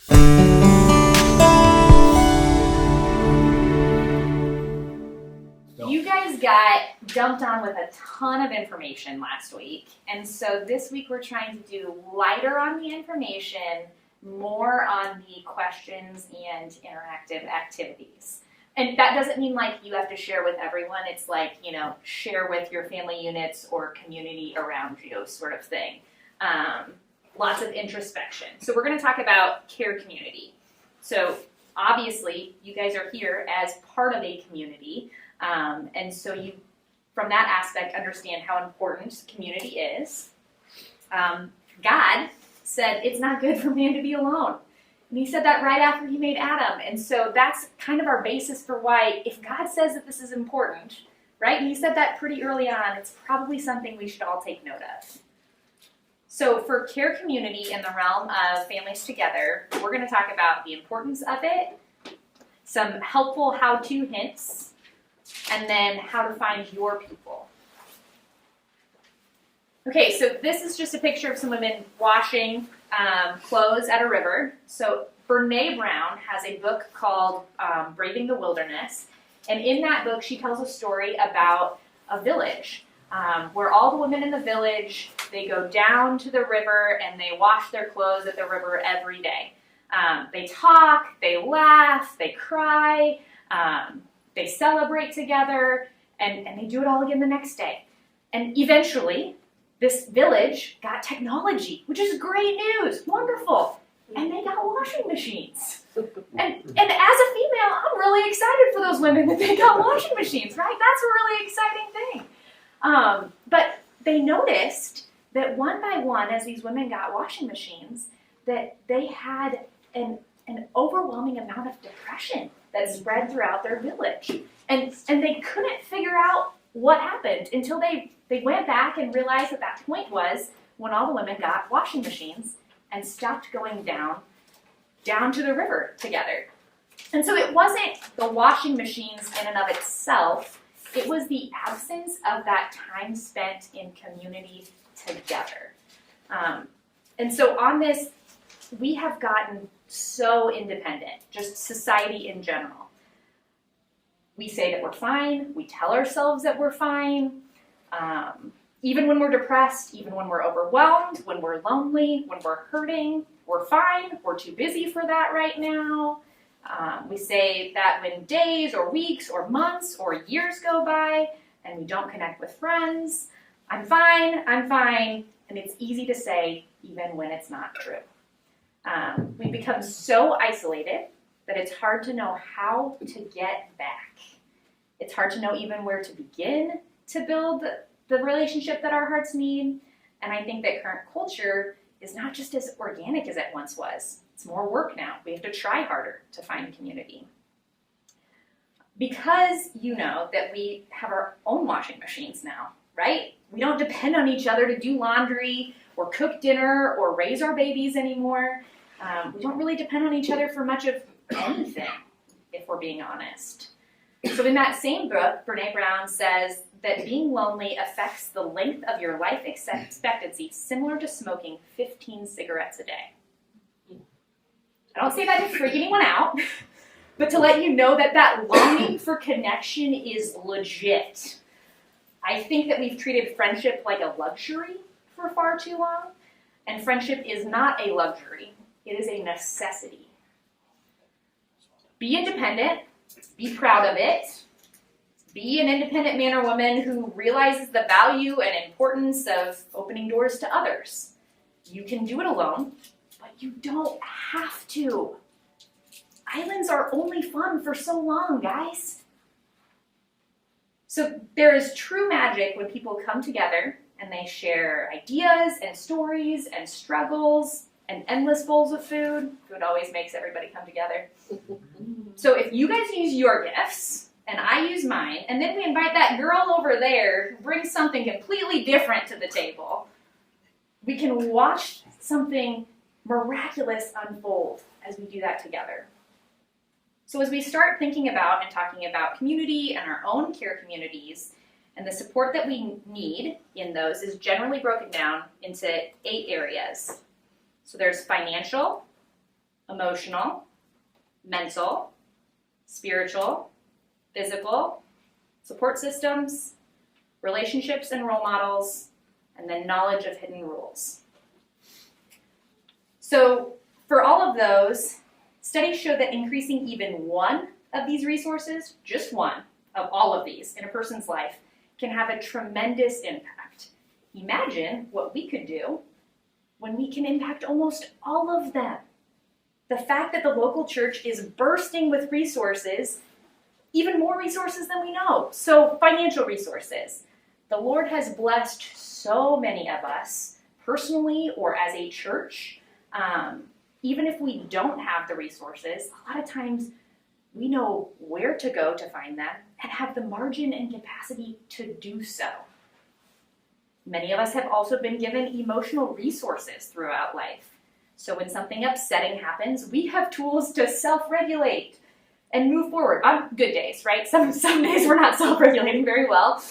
You guys got dumped on with a ton of information last week, and so this week we're trying to do lighter on the information, more on the questions and interactive activities. And that doesn't mean like you have to share with everyone. It's like, share with your family units or community around you sort of thing. Lots of introspection. So we're going to talk about care community. So obviously you guys are here as part of a community. And so you, from that aspect, understand how important community is. God said it's not good for man to be alone. And he said that right after he made Adam. And so that's kind of our basis for why, if God says that this is important, right? And he said that pretty early on, it's probably something we should all take note of. So for care community in the realm of families together, we're going to talk about the importance of it, some helpful how-to hints, and then how to find your people. Okay, so this is just a picture of some women washing clothes at a river. So Brene Brown has a book called Braving the Wilderness, and in that book she tells a story about a village where all the women in the village, they go down to the river and they wash their clothes at the river every day. They talk, they laugh, they cry, they celebrate together, and they do it all again the next day. And eventually, this village got technology, which is great news, wonderful. And they got washing machines. And as a female, I'm really excited for those women that they got washing machines, right? That's a really exciting thing. But they noticed that one by one, as these women got washing machines, that they had an overwhelming amount of depression that spread throughout their village. And they couldn't figure out what happened until they went back and realized that point was when all the women got washing machines and stopped going down to the river together. And so it wasn't the washing machines in and of itself, it was the absence of that time spent in community together. And so on this, we have gotten so independent, just society in general. We say that we're fine, we tell ourselves that we're fine, even when we're depressed, even when we're overwhelmed, when we're lonely, when we're hurting, we're fine, we're too busy for that right now. We say that when days or weeks or months or years go by and we don't connect with friends, I'm fine, and it's easy to say even when it's not true. We've become so isolated that it's hard to know how to get back. It's hard to know even where to begin to build the relationship that our hearts need. And I think that current culture is not just as organic as it once was. It's more work now. We have to try harder to find community. Because you know that we have our own washing machines now, right? We don't depend on each other to do laundry or cook dinner or raise our babies anymore. We don't really depend on each other for much of anything, if we're being honest. So in that same book, Brene Brown says that being lonely affects the length of your life expectancy, similar to smoking 15 cigarettes a day. I don't say that to freak anyone out, but to let you know that longing for connection is legit. I think that we've treated friendship like a luxury for far too long, and friendship is not a luxury. It is a necessity. Be independent. Be proud of it. Be an independent man or woman who realizes the value and importance of opening doors to others. You can do it alone, but you don't have to. Islands are only fun for so long, guys. So there is true magic when people come together and they share ideas and stories and struggles and endless bowls of food. Food always makes everybody come together. So if you guys use your gifts and I use mine, and then we invite that girl over there who brings something completely different to the table, we can watch something miraculous unfold as we do that together. So as we start thinking about and talking about community and our own care communities, and the support that we need in those is generally broken down into 8 areas. So there's financial, emotional, mental, spiritual, physical, support systems, relationships and role models, and then knowledge of hidden rules. So for all of those, studies show that increasing even one of these resources, just one of all of these in a person's life, can have a tremendous impact. Imagine what we could do when we can impact almost all of them. The fact that the local church is bursting with resources, even more resources than we know. So financial resources. The Lord has blessed so many of us, personally or as a church. Even if we don't have the resources, a lot of times we know where to go to find them and have the margin and capacity to do so. Many of us have also been given emotional resources throughout life. So when something upsetting happens, we have tools to self-regulate and move forward on good days, right? Some days we're not self-regulating very well.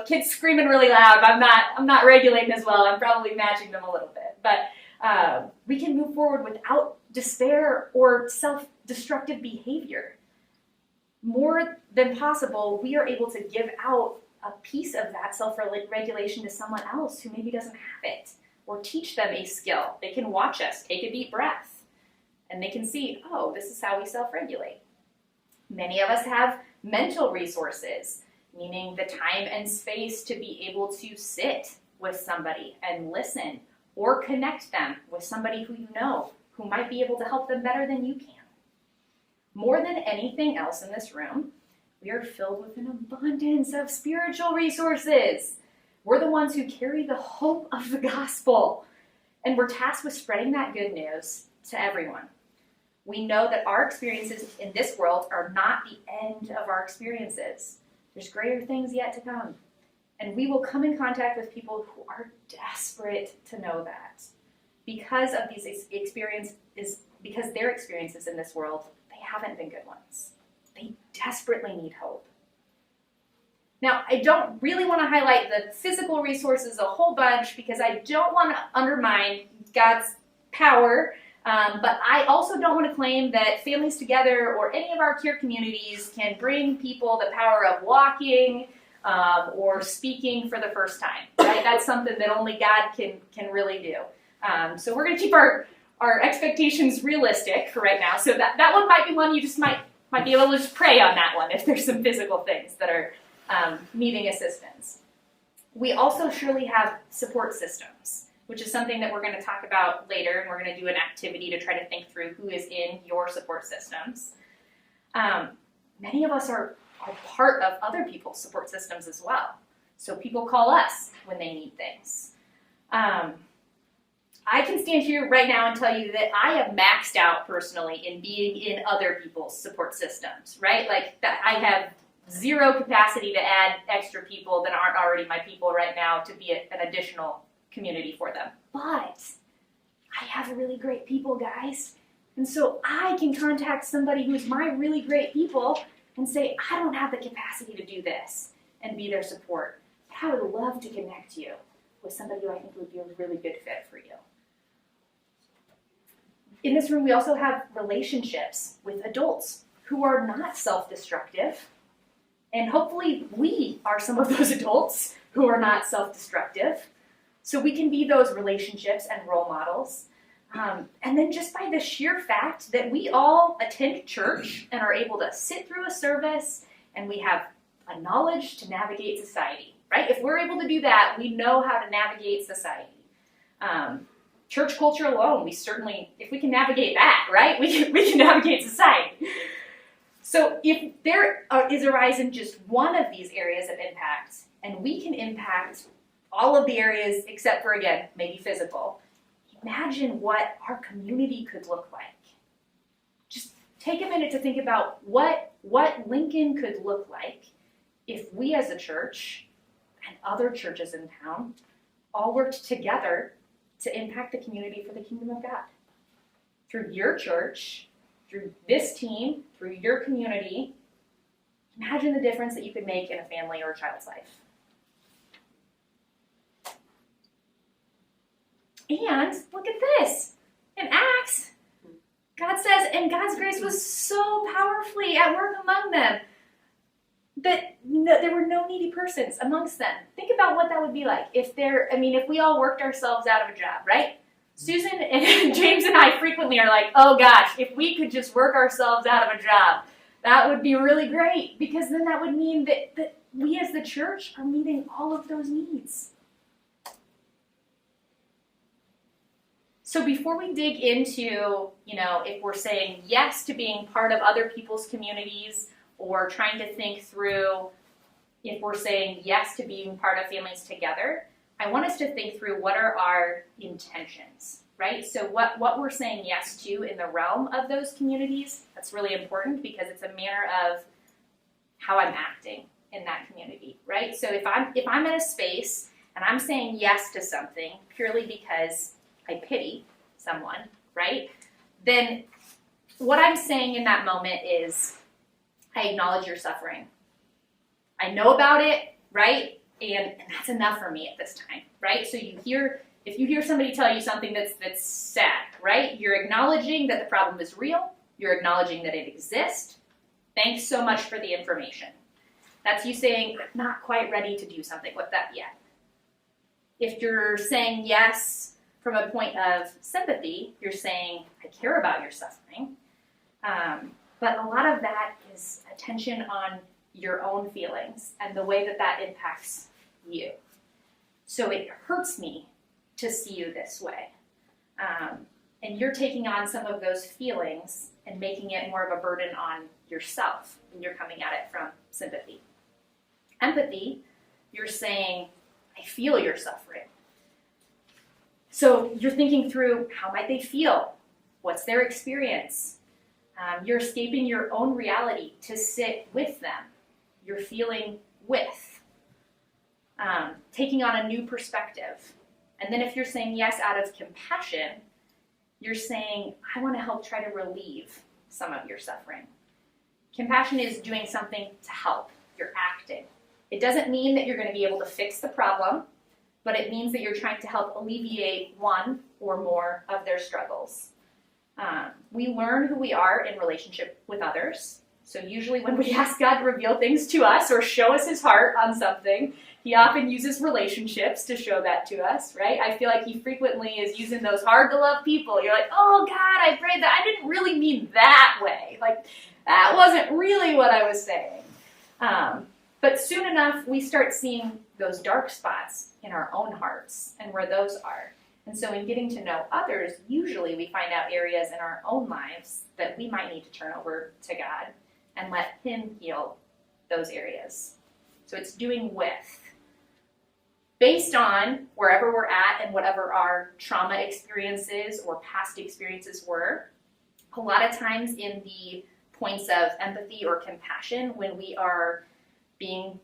Kids screaming really loud. I'm not regulating as well. I'm probably matching them a little bit. But we can move forward without despair or self-destructive behavior. More than possible, we are able to give out a piece of that self-regulation to someone else who maybe doesn't have it, or teach them a skill. They can watch us take a deep breath, and they can see, oh, this is how we self-regulate. Many of us have mental resources, meaning the time and space to be able to sit with somebody and listen, or connect them with somebody who you know, who might be able to help them better than you can. More than anything else in this room, we are filled with an abundance of spiritual resources. We're the ones who carry the hope of the gospel, and we're tasked with spreading that good news to everyone. We know that our experiences in this world are not the end of our experiences. There's greater things yet to come. And we will come in contact with people who are desperate to know that. Because of these experiences, because their experiences in this world, they haven't been good ones. They desperately need hope. Now, I don't really want to highlight the physical resources a whole bunch because I don't want to undermine God's power, but I also don't want to claim that Families Together or any of our care communities can bring people the power of walking or speaking for the first time, right? That's something that only God can really do. So we're going to keep our expectations realistic for right now. So that one might be one you just might be able to just pray on that one if there's some physical things that are needing assistance. We also surely have support systems, which is something that we're going to talk about later, and we're going to do an activity to try to think through who is in your support systems. Many of us are part of other people's support systems as well. So people call us when they need things. I can stand here right now and tell you that I have maxed out personally in being in other people's support systems, right? Like that I have zero capacity to add extra people that aren't already my people right now to be an additional community for them. But I have really great people, guys. And so I can contact somebody who's my really great people and say, I don't have the capacity to do this and be their support. But I would love to connect you with somebody who I think would be a really good fit for you. In this room, we also have relationships with adults who are not self-destructive. And hopefully we are some of those adults who are not self-destructive. So we can be those relationships and role models. And then just by the sheer fact that we all attend church and are able to sit through a service and we have a knowledge to navigate society, right? If we're able to do that, we know how to navigate society. Church culture alone, we certainly, if we can navigate that, right? We can navigate society. So if there is a rise in just one of these areas of impact, and we can impact all of the areas except for, again, maybe physical, imagine what our community could look like. Just take a minute to think about what Lincoln could look like if we as a church and other churches in town all worked together to impact the community for the kingdom of God. Through your church, through this team, through your community, imagine the difference that you could make in a family or a child's life. And look at this. In Acts, and God's grace was so powerfully at work among them that there were no needy persons amongst them. Think about what that would be like if we all worked ourselves out of a job, right? Susan and James and I frequently are like, oh gosh, if we could just work ourselves out of a job, that would be really great, because then that would mean that we as the church are meeting all of those needs. So before we dig into, if we're saying yes to being part of other people's communities, or trying to think through if we're saying yes to being part of families together, I want us to think through what are our intentions, right? So what we're saying yes to in the realm of those communities, that's really important, because it's a manner of how I'm acting in that community, right? So if I'm in a space and I'm saying yes to something purely because I pity someone, right? Then what I'm saying in that moment is, I acknowledge your suffering. I know about it, right? And that's enough for me at this time, right? So if you hear somebody tell you something that's sad, right? You're acknowledging that the problem is real. You're acknowledging that it exists. Thanks so much for the information. That's you saying, I'm not quite ready to do something with that yet. If you're saying yes from a point of sympathy, you're saying, I care about your suffering. But a lot of that is attention on your own feelings and the way that impacts you. So it hurts me to see you this way. And you're taking on some of those feelings and making it more of a burden on yourself when you're coming at it from sympathy. Empathy, you're saying, I feel your suffering. So you're thinking through, how might they feel? What's their experience? You're escaping your own reality to sit with them. You're feeling with. Taking on a new perspective. And then if you're saying yes out of compassion, you're saying, I want to help try to relieve some of your suffering. Compassion is doing something to help. You're acting. It doesn't mean that you're going to be able to fix the problem, but it means that you're trying to help alleviate one or more of their struggles. We learn who we are in relationship with others. So usually when we ask God to reveal things to us or show us his heart on something, he often uses relationships to show that to us, right? I feel like he frequently is using those hard-to-love people. You're like, oh, God, I prayed that. I didn't really mean that way. Like, that wasn't really what I was saying. But soon enough, we start seeing those dark spots in our own hearts and where those are. And so in getting to know others, usually we find out areas in our own lives that we might need to turn over to God and let him heal those areas. So it's doing with. Based on wherever we're at and whatever our trauma experiences or past experiences were, a lot of times in the points of empathy or compassion, when we are being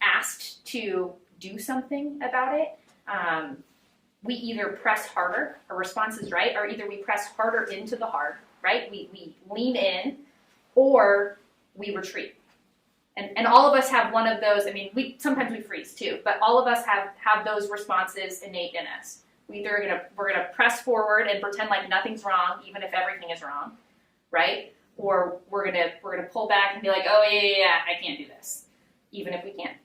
asked to do something about it, we either press harder, our response is right, or either we press harder into the hard, right? We lean in, or we retreat. And all of us have one of those. I mean, sometimes we freeze too, but all of us have those responses innate in us. We're gonna press forward and pretend like nothing's wrong, even if everything is wrong, right? Or we're gonna pull back and be like, oh yeah, I can't do this, even if we can.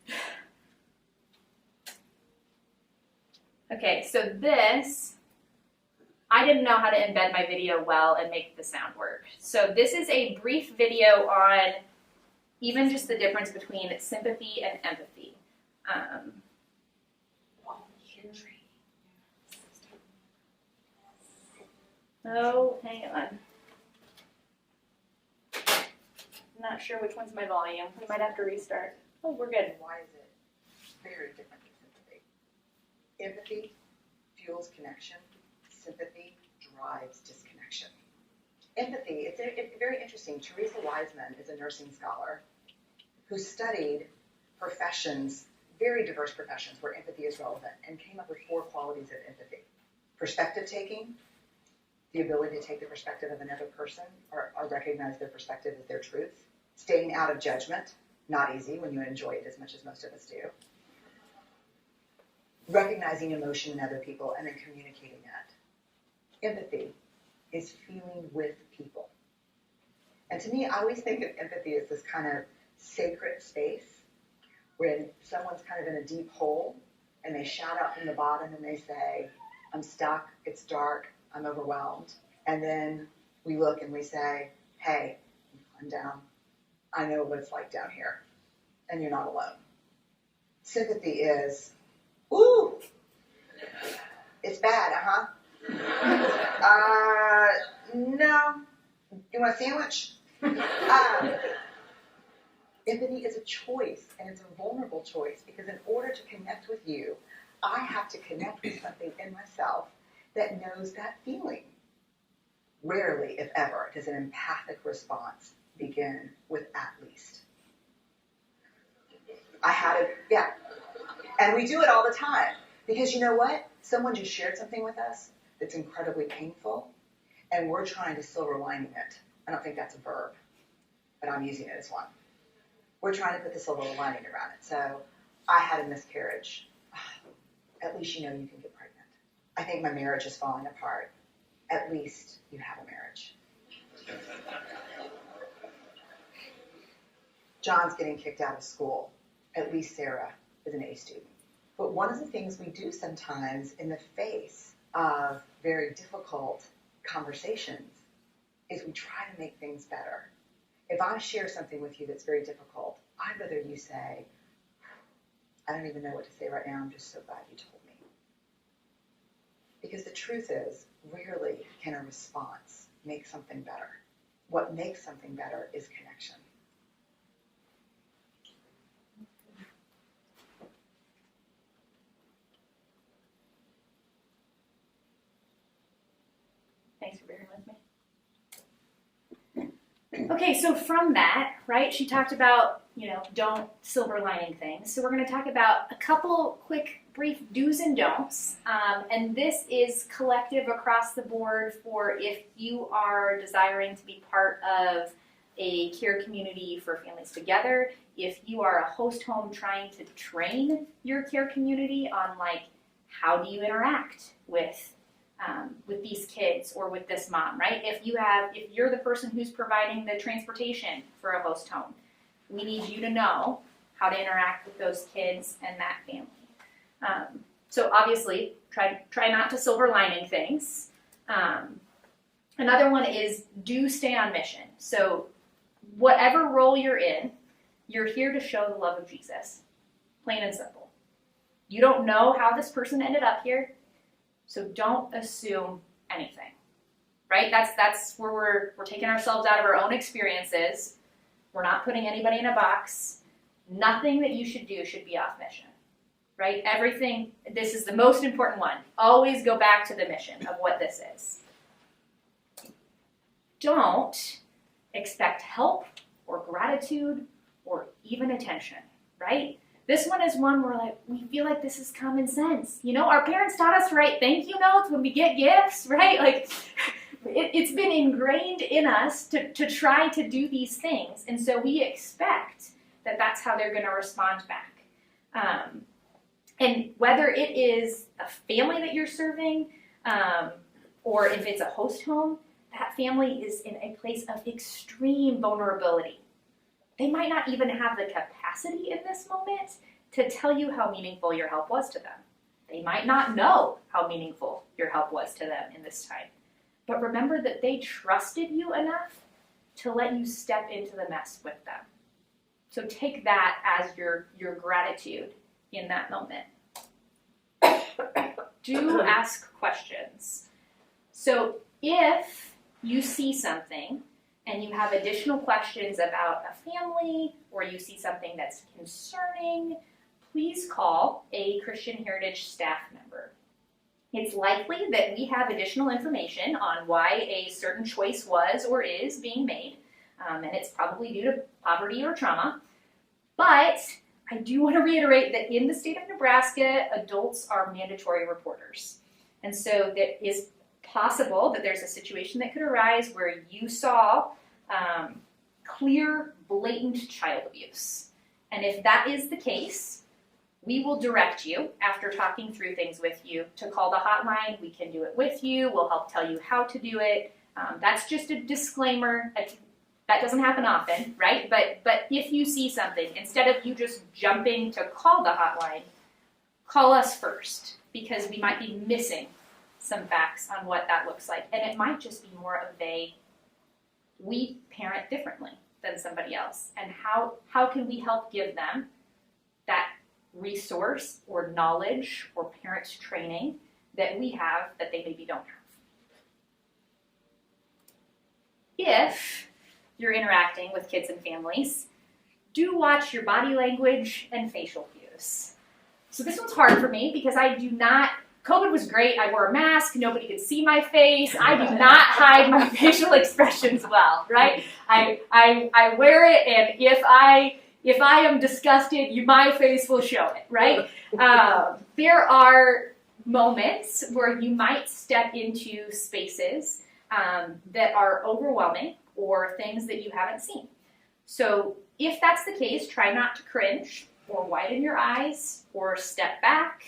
Okay, so this, I didn't know how to embed my video well and make the sound work. So this is a brief video on even just the difference between sympathy and empathy. Oh, hang on. I'm not sure which one's my volume. We might have to restart. Oh, we're good. Why is it very different to sympathy? Empathy fuels connection. Sympathy drives disconnection. Empathy, it's very interesting. Teresa Wiseman is a nursing scholar who studied professions, very diverse professions where empathy is relevant, and came up with 4 qualities of empathy. Perspective taking, the ability to take the perspective of another person or recognize their perspective as their truth. Staying out of judgment, not easy when you enjoy it as much as most of us do. Recognizing emotion in other people and then communicating that. Empathy is feeling with people. to me, I always think of empathy as this kind of sacred space when someone's kind of in a deep hole and they shout out from the bottom and they say, I'm stuck, it's dark, I'm overwhelmed. And then we look and we say, hey, I'm down. I know what it's like down here. And you're not alone. Sympathy is, ooh, it's bad, no. You want a sandwich? Empathy is a choice, and it's a vulnerable choice, because in order to connect with you, I have to connect with something in myself that knows that feeling. Rarely, if ever, does an empathic response begin with at least. I had it, yeah. And we do it all the time. Because you know what? Someone just shared something with us that's incredibly painful, and we're trying to silver lining it. I don't think that's a verb, but I'm using it as one. We're trying to put the silver lining around it. So I had a miscarriage. At least you know you can get pregnant. I think my marriage is falling apart. At least you have a marriage. John's getting kicked out of school. At least Sarah is an A student. But one of the things we do sometimes in the face of very difficult conversations is we try to make things better. If I share something with you that's very difficult, I'd rather you say, I don't even know what to say right now, I'm just so glad you told me. Because the truth is, rarely can a response make something better. What makes something better is connection. Thanks for bearing with me. Okay, so from that, right, she talked about, don't silver lining things. So we're going to talk about a couple quick, brief do's and don'ts. And this is collective across the board for if you are desiring to be part of a care community for families together, if you are a host home trying to train your care community on, how do you interact with these kids or with this mom, right? If you're the person who's providing the transportation for a host home, we need you to know how to interact with those kids and that family. So obviously, try not to silver lining things. Another one is do stay on mission. So whatever role you're in, you're here to show the love of Jesus, plain and simple. You don't know how this person ended up here. So don't assume anything, right? That's where we're taking ourselves out of our own experiences. We're not putting anybody in a box. Nothing that you should do should be off mission, right? Everything, this is the most important one. Always go back to the mission of what this is. Don't expect help or gratitude or even attention, right? This one is one where we feel like this is common sense. Our parents taught us to write thank you notes when we get gifts, right? It's been ingrained in us to try to do these things. And so we expect that that's how they're going to respond back. And whether it is a family that you're serving or if it's a host home, that family is in a place of extreme vulnerability. They might not even have the capacity in this moment to tell you how meaningful your help was to them. They might not know how meaningful your help was to them in this time. But remember that they trusted you enough to let you step into the mess with them. So take that as your gratitude in that moment. Do ask questions. So if you see something and you have additional questions about a family, or you see something that's concerning, please call a Christian Heritage staff member. It's likely that we have additional information on why a certain choice was or is being made, and it's probably due to poverty or trauma. But I do want to reiterate that in the state of Nebraska, adults are mandatory reporters. And so it is possible that there's a situation that could arise where you saw clear, blatant child abuse. And if that is the case, we will direct you, after talking through things with you, to call the hotline. We can do it with you. We'll help tell you how to do it. That's just a disclaimer. That doesn't happen often, right? But if you see something, instead of you just jumping to call the hotline, call us first, because we might be missing some facts on what that looks like. And it might just be more of we parent differently than somebody else. And how can we help give them that resource or knowledge or parent training that we have that they maybe don't have? If you're interacting with kids and families, do watch your body language and facial cues. So this one's hard for me because COVID was great. I wore a mask. Nobody could see my face. I do not hide my facial expressions well, right? I wear it, and if I am disgusted, my face will show it, right? There are moments where you might step into spaces that are overwhelming or things that you haven't seen. So if that's the case, try not to cringe or widen your eyes or step back.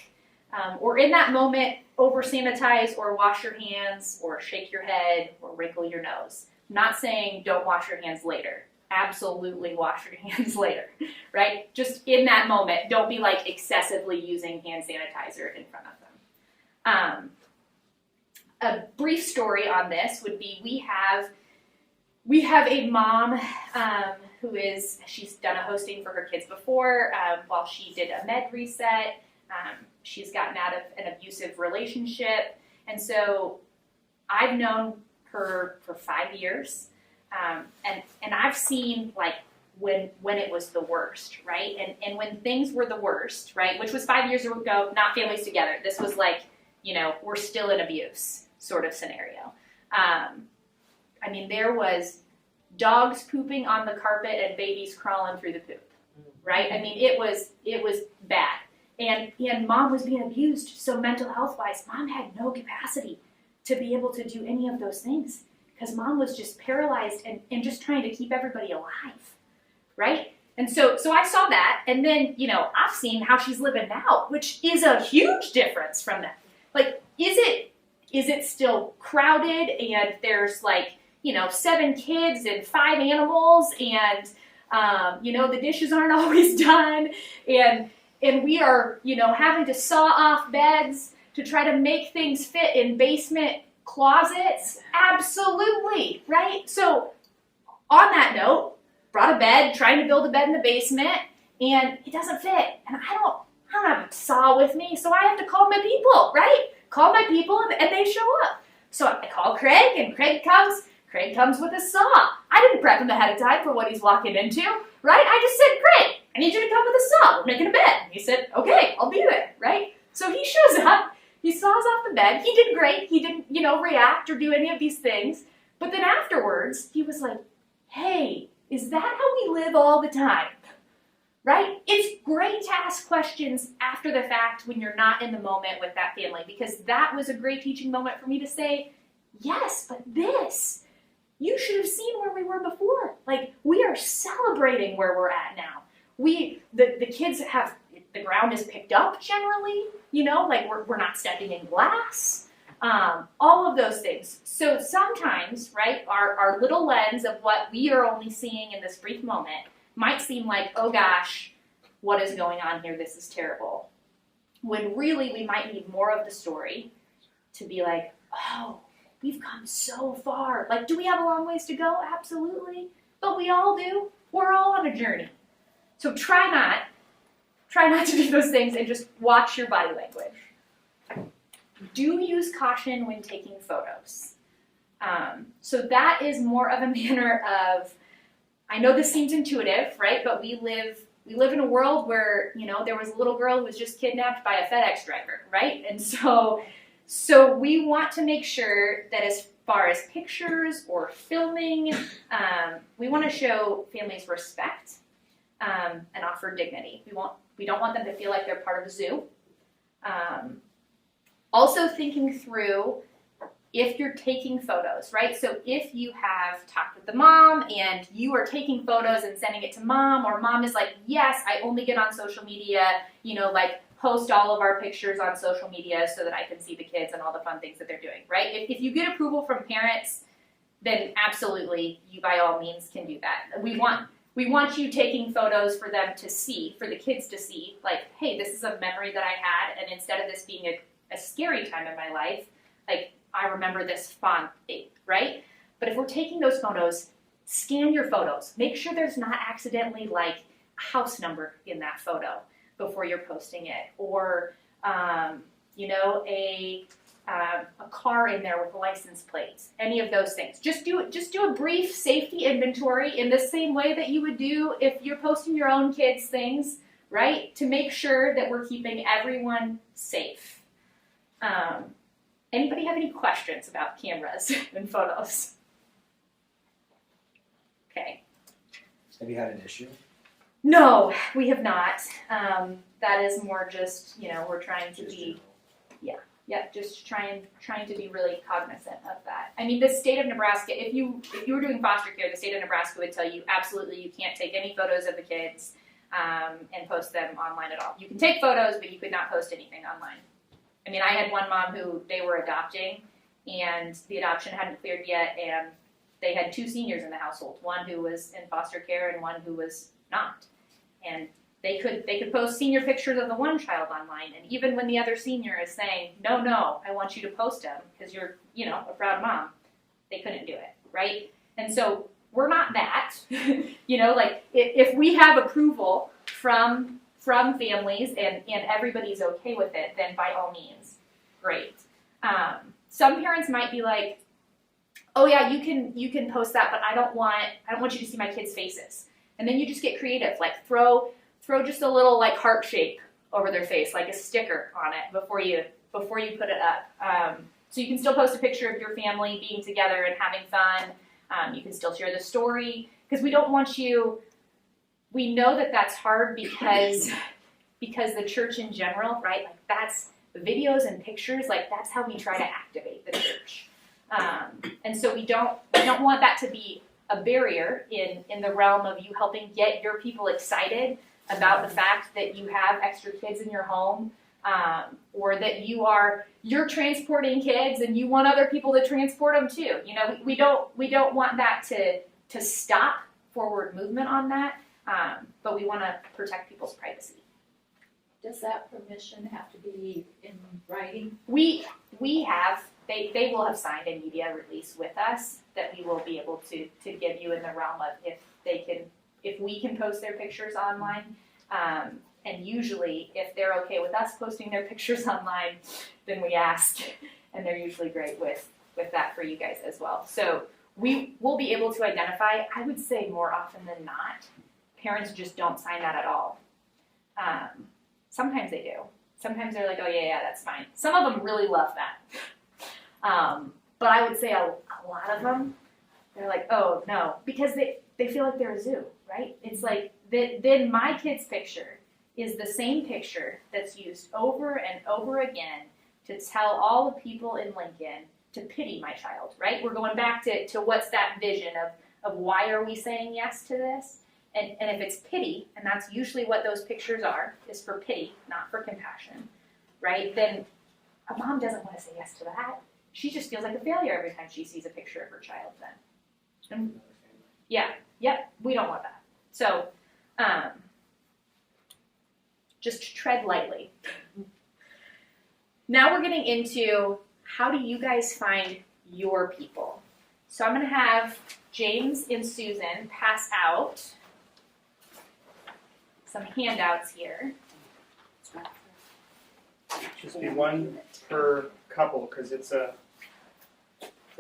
Or in that moment, over-sanitize or wash your hands or shake your head or wrinkle your nose. I'm not saying don't wash your hands later. Absolutely wash your hands later, right? Just in that moment, don't be like excessively using hand sanitizer in front of them. A brief story on this would be we have a mom she's done a hosting for her kids before while she did a med reset. She's gotten out of an abusive relationship, and so I've known her for 5 years, and I've seen like when it was the worst, right? And when things were the worst, right? Which was 5 years ago, not families together. This was like, we're still in abuse sort of scenario. I mean, there was dogs pooping on the carpet and babies crawling through the poop, right? I mean, it was bad. And mom was being abused, so mental health-wise, mom had no capacity to be able to do any of those things because mom was just paralyzed and just trying to keep everybody alive, right? And so I saw that, and then, I've seen how she's living now, which is a huge difference from that. Like, is it still crowded and there's 7 kids and 5 animals and, the dishes aren't always done and we are, having to saw off beds to try to make things fit in basement closets? Absolutely, right? So on that note, brought a bed, trying to build a bed in the basement, and it doesn't fit. And I don't have a saw with me, so I have to call my people, right? Call my people and they show up. So I call Craig, and Craig comes with a saw. I didn't prep him ahead of time for what he's walking into, right? I just said, Craig, I need you to come with a saw. We're making a bed. He said, okay, I'll be there, right? So he shows up. He saws off the bed. He did great. He didn't, react or do any of these things. But then afterwards, he was like, hey, is that how we live all the time? Right? It's great to ask questions after the fact when you're not in the moment with that family, because that was a great teaching moment for me to say, yes, but you should have seen where we were before. Like, we are celebrating where we're at now. The kids have, the ground is picked up generally, we're not stepping in glass, all of those things. So sometimes, right, our little lens of what we are only seeing in this brief moment might seem like, oh gosh, what is going on here? This is terrible. When really we might need more of the story to be like, oh, we've come so far. Like, do we have a long ways to go? Absolutely. But we all do. We're all on a journey. So try not to do those things and just watch your body language. Do use caution when taking photos. So that is more of a manner of, I know this seems intuitive, right? But we live in a world where, there was a little girl who was just kidnapped by a FedEx driver, right? And so we want to make sure that as far as pictures or filming, we want to show families respect and offer dignity. We don't want them to feel like they're part of a zoo. Also thinking through if you're taking photos, right? So if you have talked with the mom and you are taking photos and sending it to mom, or mom is like, yes, I only get on social media, post all of our pictures on social media so that I can see the kids and all the fun things that they're doing, right? If you get approval from parents, then absolutely, you by all means can do that. We want you taking photos for them to see, for the kids to see, like, hey, this is a memory that I had, and instead of this being a scary time in my life, like, I remember this fond thing, right? But if we're taking those photos, scan your photos. Make sure there's not accidentally, like, a house number in that photo before you're posting it, or, a car in there with license plates, any of those things. Just do a brief safety inventory in the same way that you would do if you're posting your own kids' things, right? To make sure that we're keeping everyone safe. Anybody have any questions about cameras and photos? Okay. Have you had an issue? No, we have not. That is more just, we're trying to be, just trying to be really cognizant of that. I mean, the state of Nebraska, if you were doing foster care, the state of Nebraska would tell you absolutely you can't take any photos of the kids and post them online at all. You can take photos, but you could not post anything online. I mean, I had one mom who they were adopting, and the adoption hadn't cleared yet, and they had 2 seniors in the household, one who was in foster care and one who was not. And they could post senior pictures of the one child online, and even when the other senior is saying, no, I want you to post them because you're, a proud mom, they couldn't do it, right? And so we're not that, if we have approval from families and everybody's okay with it, then by all means, great. Some parents might be like, oh yeah, you can post that, but I don't want you to see my kids' faces. And then you just get creative, like throw just a little like heart shape over their face, like a sticker on it before you put it up. So you can still post a picture of your family being together and having fun. You can still share the story, because we don't want you. We know that that's hard because the church in general, right? Like that's videos and pictures. Like that's how we try to activate the church. And so we don't want that to be a barrier in the realm of you helping get your people excited about the fact that you have extra kids in your home, or that you're transporting kids and you want other people to transport them too. We don't want that to stop forward movement on that, but we want to protect people's privacy. Does that permission have to be in writing? We have. They will have signed a media release with us that we will be able to give you in the realm of if we can post their pictures online. And usually, if they're okay with us posting their pictures online, then we ask, and they're usually great with that for you guys as well. So we will be able to identify, I would say more often than not, parents just don't sign that at all. Sometimes they do. Sometimes they're like, oh yeah, that's fine. Some of them really love that. But I would say a lot of them, they're like, oh no, because they feel like they're a zoo, right? It's like, then my kid's picture is the same picture that's used over and over again to tell all the people in Lincoln to pity my child, right? We're going back to what's that vision of why are we saying yes to this? And if it's pity, and that's usually what those pictures are, is for pity, not for compassion, right? Then a mom doesn't want to say yes to that. She just feels like a failure every time she sees a picture of her child then. And we don't want that. So, just tread lightly. Now we're getting into how do you guys find your people. So I'm going to have James and Susan pass out some handouts here. Just be one per couple because it's an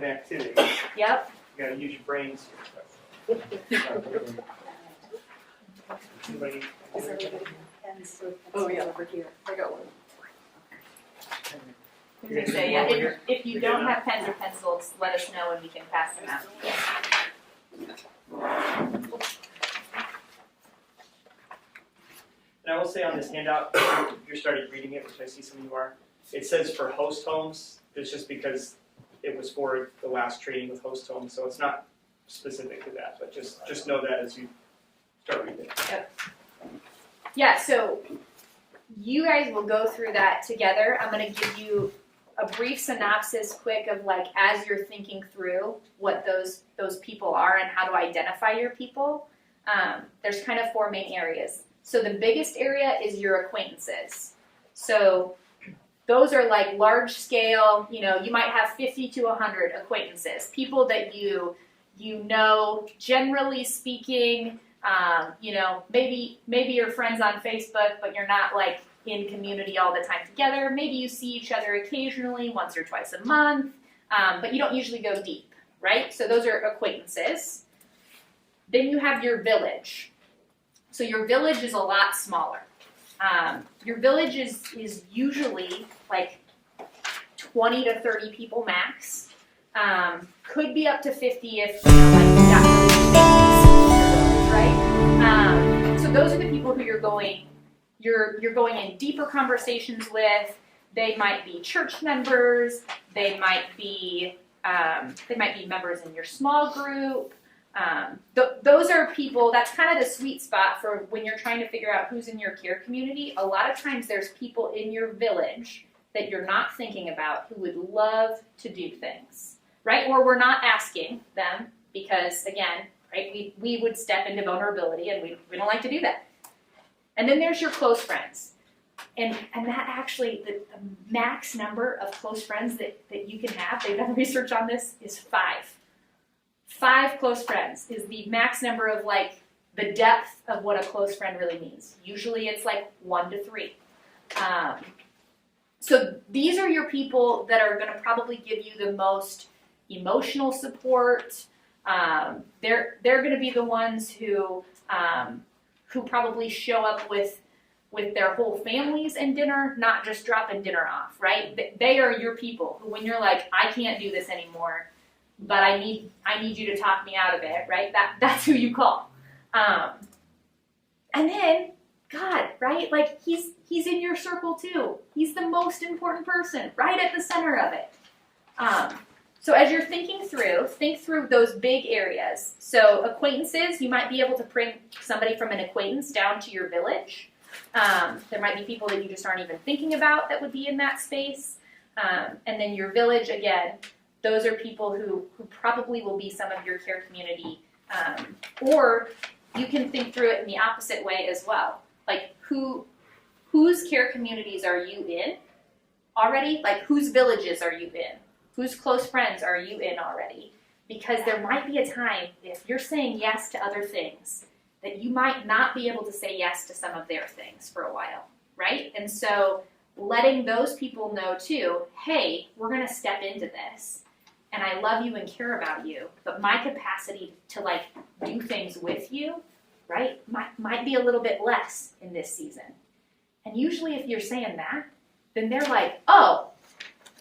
activity. Yep. You gotta use your brains. Anybody? Oh yeah, over here. I got one. I was going to say, yeah, if you don't have pens or pencils, let us know and we can pass them out. And I will say on this handout, if you're starting reading it, which I see some of you are, it says for host homes. It's just because it was for the last training with host homes, so it's not specific to that. But just know that as you start reading it. Yep. Yeah, so you guys will go through that together. I'm going to give you a brief synopsis quick of like, as you're thinking through what those people are and how to identify your people, there's kind of 4 main areas. So the biggest area is your acquaintances. So those are like large scale, you might have 50 to 100 acquaintances, people that you know, generally speaking, maybe you're friends on Facebook, but you're not like in community all the time together. Maybe you see each other occasionally, once or twice a month, but you don't usually go deep, right? So those are acquaintances. Then you have your village. So your village is a lot smaller. Your village is usually like 20 to 30 people max. Could be up to 50 if you got really big, right? So those are the people who you're going in deeper conversations with. They might be church members. They might be members in your small group. Those are people, that's kind of the sweet spot for when you're trying to figure out who's in your care community. A lot of times there's people in your village that you're not thinking about who would love to do things, right? Or we're not asking them because, again, right, we would step into vulnerability and we don't like to do that. And then there's your close friends. And that actually, the max number of close friends that you can have, they've done research on this, is 5. 5 close friends is the max number of like the depth of what a close friend really means. Usually it's like 1 to 3. So these are your people that are going to probably give you the most emotional support. They're going to be the ones who probably show up with their whole families in dinner, not just dropping dinner off, right? They are your people who, when you're like, I can't do this anymore, but I need you to talk me out of it, right? That's who you call. And then God, right? Like he's in your circle too. He's the most important person, right at the center of it. So as you're thinking through, think through those big areas. So acquaintances, you might be able to bring somebody from an acquaintance down to your village. There might be people that you just aren't even thinking about that would be in that space. And then your village, again, those are people who probably will be some of your care community. Or you can think through it in the opposite way as well. Like whose care communities are you in already? Like whose villages are you in? Whose close friends are you in already? Because there might be a time, if you're saying yes to other things, that you might not be able to say yes to some of their things for a while, right? And so letting those people know too, hey, we're going to step into this, and I love you and care about you, but my capacity to like do things with you, right, might be a little bit less in this season. And usually if you're saying that, then they're like, oh,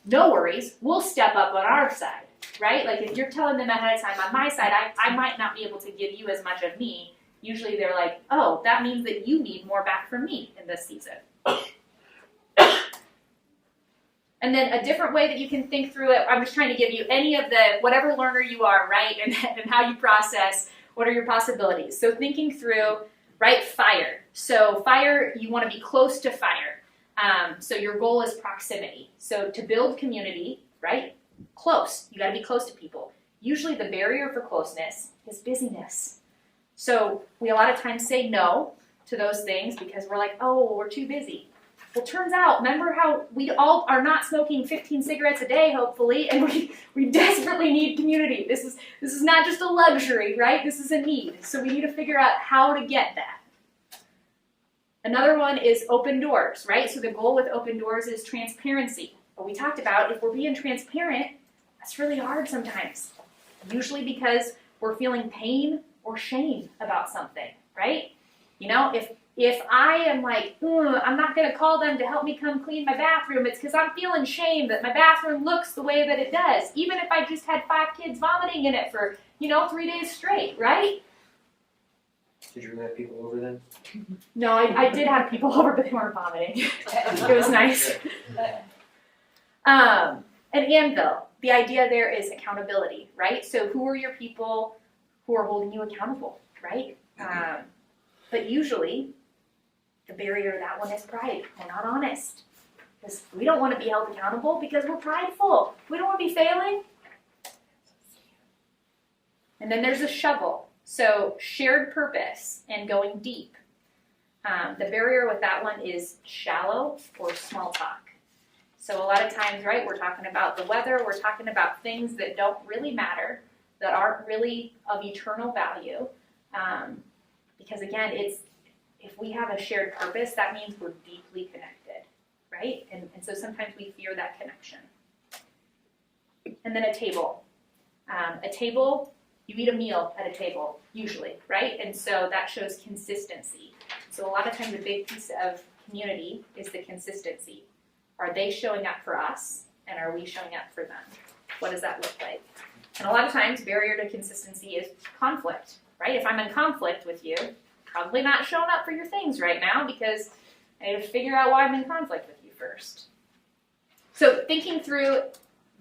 no worries, we'll step up on our side, right? Like if you're telling them ahead of time, on my side, I might not be able to give you as much of me. Usually they're like, oh, that means that you need more back from me in this season. And then a different way that you can think through it, I'm just trying to give you any of the, whatever learner you are, right? And how you process, what are your possibilities? So thinking through, right, fire. So fire, you want to be close to fire. So your goal is proximity. So to build community, right, close. You got to be close to people. Usually the barrier for closeness is busyness. So we a lot of times say no to those things because we're like, oh, we're too busy. Well, turns out, remember how we all are not smoking 15 cigarettes a day, hopefully, and we desperately need community. This is not just a luxury, right? This is a need. So we need to figure out how to get that. Another one is open doors, right? So the goal with open doors is transparency. But we talked about if we're being transparent, that's really hard sometimes. Usually because we're feeling pain or shame about something, right? You know, if I am like, I'm not going to call them to help me come clean my bathroom, it's because I'm feeling shame that my bathroom looks the way that it does, even if I just had 5 kids vomiting in it for, 3 days straight, right? Did you really have people over then? No, I did have people over, but they weren't vomiting. It was nice. An anvil. The idea there is accountability, right? So who are your people who are holding you accountable, right? But usually, the barrier to that one is pride. We're not honest. Because we don't want to be held accountable because we're prideful. We don't want to be failing. And then there's a shovel. So shared purpose and going deep. The barrier with that one is shallow or small talk. So a lot of times, right, we're talking about the weather, we're talking about things that don't really matter, that aren't really of eternal value. Because again, if we have a shared purpose, that means we're deeply connected, right? And so sometimes we fear that connection. And then a table. You eat a meal at a table, usually, right? And so that shows consistency. So a lot of times a big piece of community is the consistency. Are they showing up for us, and are we showing up for them? What does that look like? And a lot of times, barrier to consistency is conflict, right? If I'm in conflict with you, probably not showing up for your things right now because I need to figure out why I'm in conflict with you first. So thinking through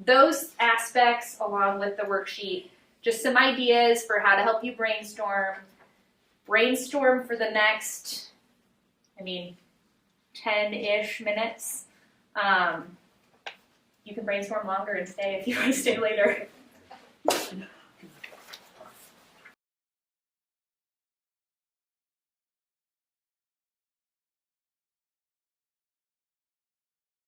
those aspects along with the worksheet, just some ideas for how to help you brainstorm. Brainstorm for the next, 10-ish minutes. You can brainstorm longer and stay if you want to stay later.